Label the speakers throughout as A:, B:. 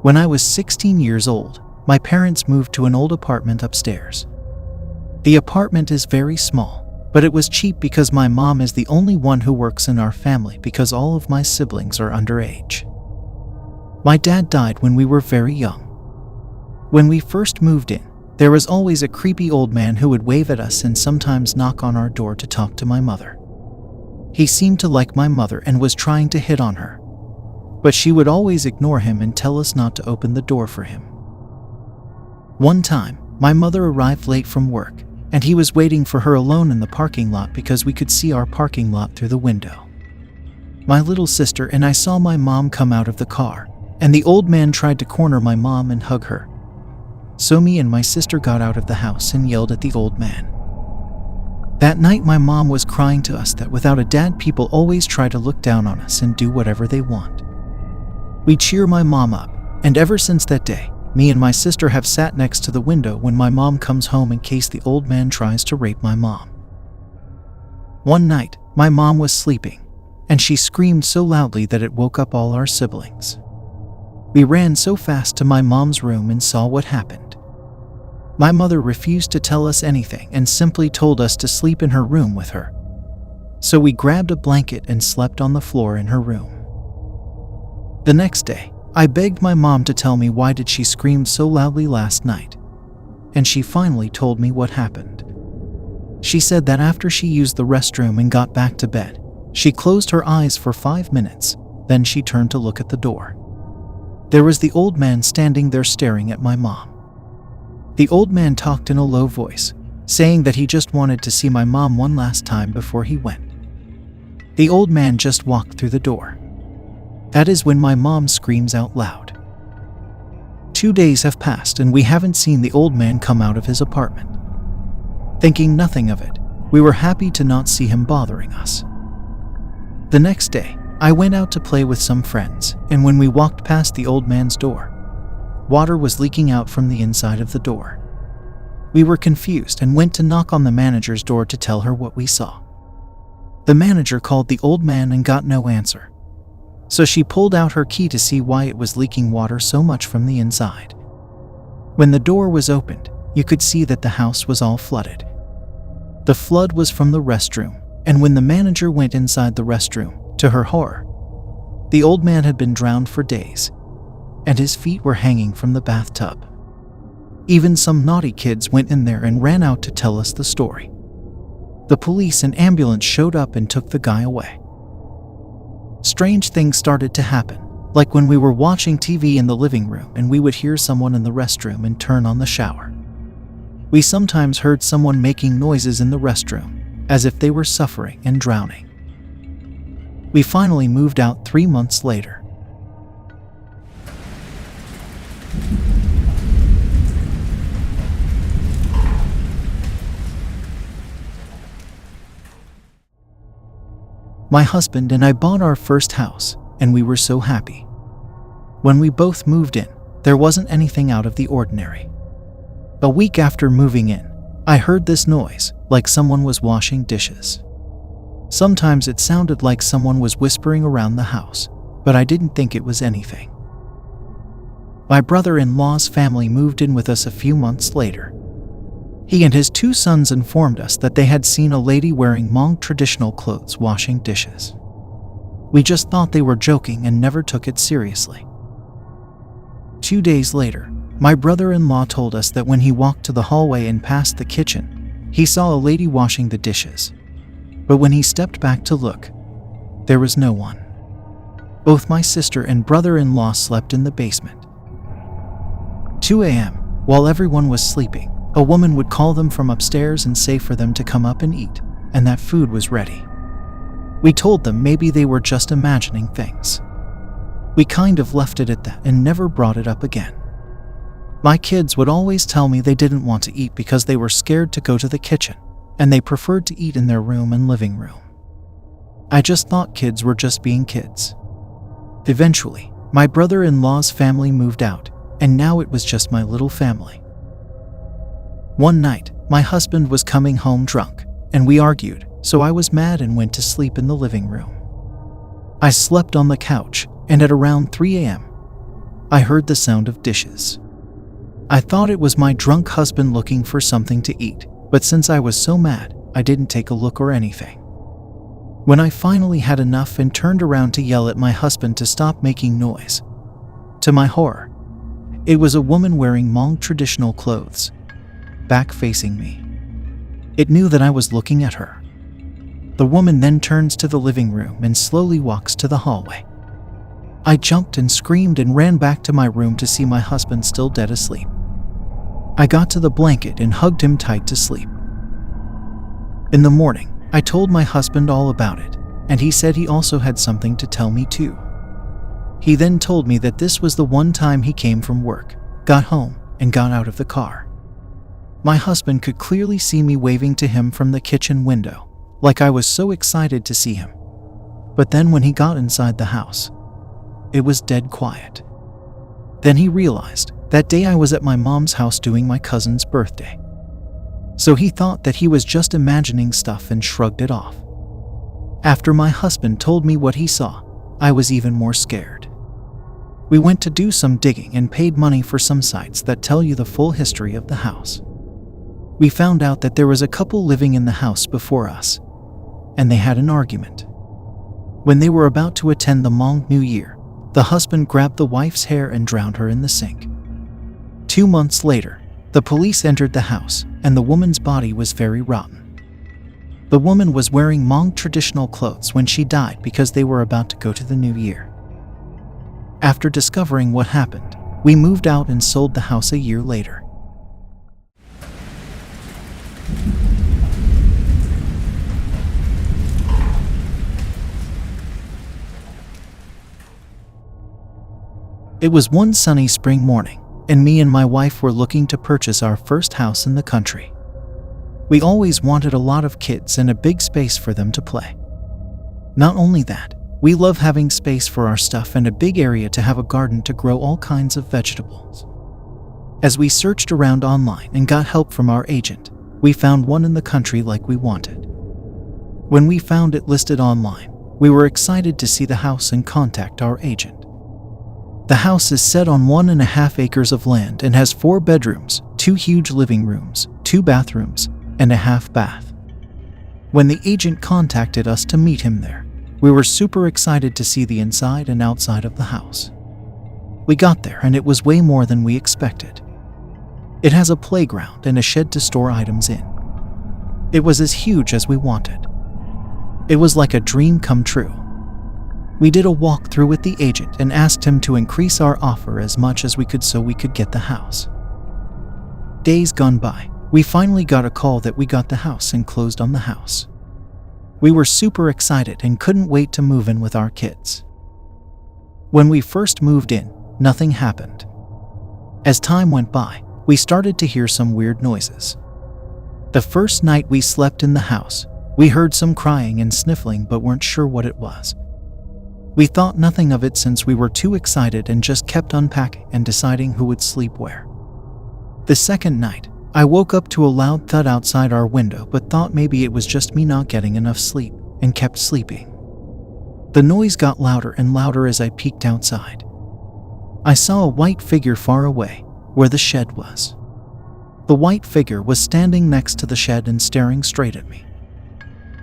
A: When I was 16 years old, my parents moved to an old apartment upstairs. The apartment is very small, but it was cheap because my mom is the only one who works in our family because all of my siblings are underage. My dad died when we were very young. When we first moved in, there was always a creepy old man who would wave at us and sometimes knock on our door to talk to my mother. He seemed to like my mother and was trying to hit on her, but she would always ignore him and tell us not to open the door for him. One time, my mother arrived late from work, and he was waiting for her alone in the parking lot because we could see our parking lot through the window. My little sister and I saw my mom come out of the car, and the old man tried to corner my mom and hug her. So me and my sister got out of the house and yelled at the old man. That night my mom was crying to us that without a dad people always try to look down on us and do whatever they want. We cheer my mom up, and ever since that day, me and my sister have sat next to the window when my mom comes home in case the old man tries to rape my mom. One night, my mom was sleeping, and she screamed so loudly that it woke up all our siblings. We ran so fast to my mom's room and saw what happened. My mother refused to tell us anything and simply told us to sleep in her room with her. So we grabbed a blanket and slept on the floor in her room. The next day, I begged my mom to tell me why did she scream so loudly last night, and she finally told me what happened. She said that after she used the restroom and got back to bed, she closed her eyes for 5 minutes, then she turned to look at the door. There was the old man standing there staring at my mom. The old man talked in a low voice, saying that he just wanted to see my mom one last time before he went. The old man just walked through the door. That is when my mom screams out loud. 2 days have passed and we haven't seen the old man come out of his apartment. Thinking nothing of it, we were happy to not see him bothering us. The next day, I went out to play with some friends, and when we walked past the old man's door, water was leaking out from the inside of the door. We were confused and went to knock on the manager's door to tell her what we saw. The manager called the old man and got no answer. So she pulled out her key to see why it was leaking water so much from the inside. When the door was opened, you could see that the house was all flooded. The flood was from the restroom, and when the manager went inside the restroom, to her horror, the old man had been drowned for days, and his feet were hanging from the bathtub. Even some naughty kids went in there and ran out to tell us the story. The police and ambulance showed up and took the guy away. Strange things started to happen, like when we were watching TV in the living room and we would hear someone in the restroom and turn on the shower. We sometimes heard someone making noises in the restroom, as if they were suffering and drowning. We finally moved out 3 months later. My husband and I bought our first house, and we were so happy. When we both moved in, there wasn't anything out of the ordinary. A week after moving in, I heard this noise, like someone was washing dishes. Sometimes it sounded like someone was whispering around the house, but I didn't think it was anything. My brother-in-law's family moved in with us a few months later. He and his 2 sons informed us that they had seen a lady wearing Hmong traditional clothes washing dishes. We just thought they were joking and never took it seriously. 2 days later, my brother-in-law told us that when he walked to the hallway and past the kitchen, he saw a lady washing the dishes. But when he stepped back to look, there was no one. Both my sister and brother-in-law slept in the basement. 2 a.m., while everyone was sleeping, a woman would call them from upstairs and say for them to come up and eat, and that food was ready. We told them maybe they were just imagining things. We kind of left it at that and never brought it up again. My kids would always tell me they didn't want to eat because they were scared to go to the kitchen, and they preferred to eat in their room and living room. I just thought kids were just being kids. Eventually, my brother-in-law's family moved out, and now it was just my little family. One night, my husband was coming home drunk, and we argued, so I was mad and went to sleep in the living room. I slept on the couch, and at around 3 a.m., I heard the sound of dishes. I thought it was my drunk husband looking for something to eat, but since I was so mad, I didn't take a look or anything. When I finally had enough and turned around to yell at my husband to stop making noise, to my horror, it was a woman wearing Hmong traditional clothes, back facing me. It knew that I was looking at her. The woman then turns to the living room and slowly walks to the hallway. I jumped and screamed and ran back to my room to see my husband still dead asleep. I got to the blanket and hugged him tight to sleep. In the morning, I told my husband all about it, and he said he also had something to tell me too. He then told me that this was the one time he came from work, got home, and got out of the car. My husband could clearly see me waving to him from the kitchen window, like I was so excited to see him. But then when he got inside the house, it was dead quiet. Then he realized that day I was at my mom's house doing my cousin's birthday. So he thought that he was just imagining stuff and shrugged it off. After my husband told me what he saw, I was even more scared. We went to do some digging and paid money for some sites that tell you the full history of the house. We found out that there was a couple living in the house before us, and they had an argument. When they were about to attend the Hmong New Year, the husband grabbed the wife's hair and drowned her in the sink. 2 months later, the police entered the house, and the woman's body was very rotten. The woman was wearing Hmong traditional clothes when she died because they were about to go to the New Year. After discovering what happened, we moved out and sold the house a year later. It was one sunny spring morning, and me and my wife were looking to purchase our first house in the country. We always wanted a lot of kids and a big space for them to play. Not only that, we love having space for our stuff and a big area to have a garden to grow all kinds of vegetables. As we searched around online and got help from our agent, we found one in the country like we wanted. When we found it listed online, we were excited to see the house and contact our agent. The house is set on 1.5 acres of land and has 4 bedrooms, 2 huge living rooms, 2 bathrooms, and a half bath. When the agent contacted us to meet him there, we were super excited to see the inside and outside of the house. We got there and it was way more than we expected. It has a playground and a shed to store items in. It was as huge as we wanted. It was like a dream come true. We did a walkthrough with the agent and asked him to increase our offer as much as we could so we could get the house. Days gone by, we finally got a call that we got the house and closed on the house. We were super excited and couldn't wait to move in with our kids. When we first moved in, nothing happened. As time went by, we started to hear some weird noises. The first night we slept in the house, we heard some crying and sniffling but weren't sure what it was. We thought nothing of it since we were too excited and just kept unpacking and deciding who would sleep where. The second night, I woke up to a loud thud outside our window but thought maybe it was just me not getting enough sleep and kept sleeping. The noise got louder and louder as I peeked outside. I saw a white figure far away, where the shed was. The white figure was standing next to the shed and staring straight at me.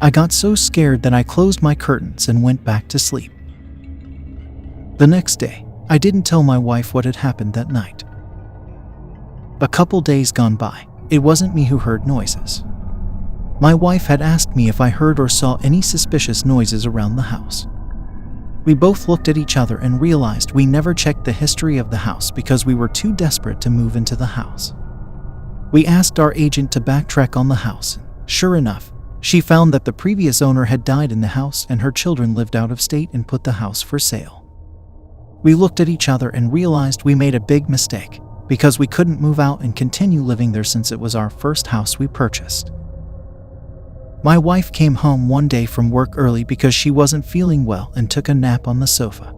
A: I got so scared that I closed my curtains and went back to sleep. The next day, I didn't tell my wife what had happened that night. A couple days gone by, it wasn't me who heard noises. My wife had asked me if I heard or saw any suspicious noises around the house. We both looked at each other and realized we never checked the history of the house because we were too desperate to move into the house. We asked our agent to backtrack on the house. Sure enough, she found that the previous owner had died in the house and her children lived out of state and put the house for sale. We looked at each other and realized we made a big mistake because we couldn't move out and continue living there since it was our first house we purchased. My wife came home one day from work early because she wasn't feeling well and took a nap on the sofa.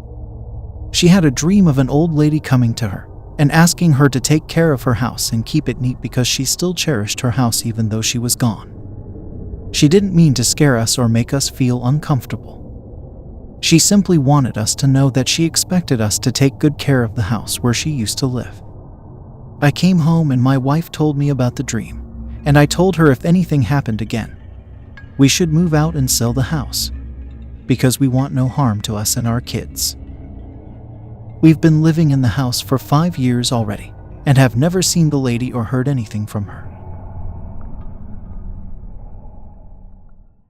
A: She had a dream of an old lady coming to her and asking her to take care of her house and keep it neat because she still cherished her house even though she was gone. She didn't mean to scare us or make us feel uncomfortable. She simply wanted us to know that she expected us to take good care of the house where she used to live. I came home and my wife told me about the dream, and I told her if anything happened again, we should move out and sell the house, because we want no harm to us and our kids. We've been living in the house for 5 years already, and have never seen the lady or heard anything from her.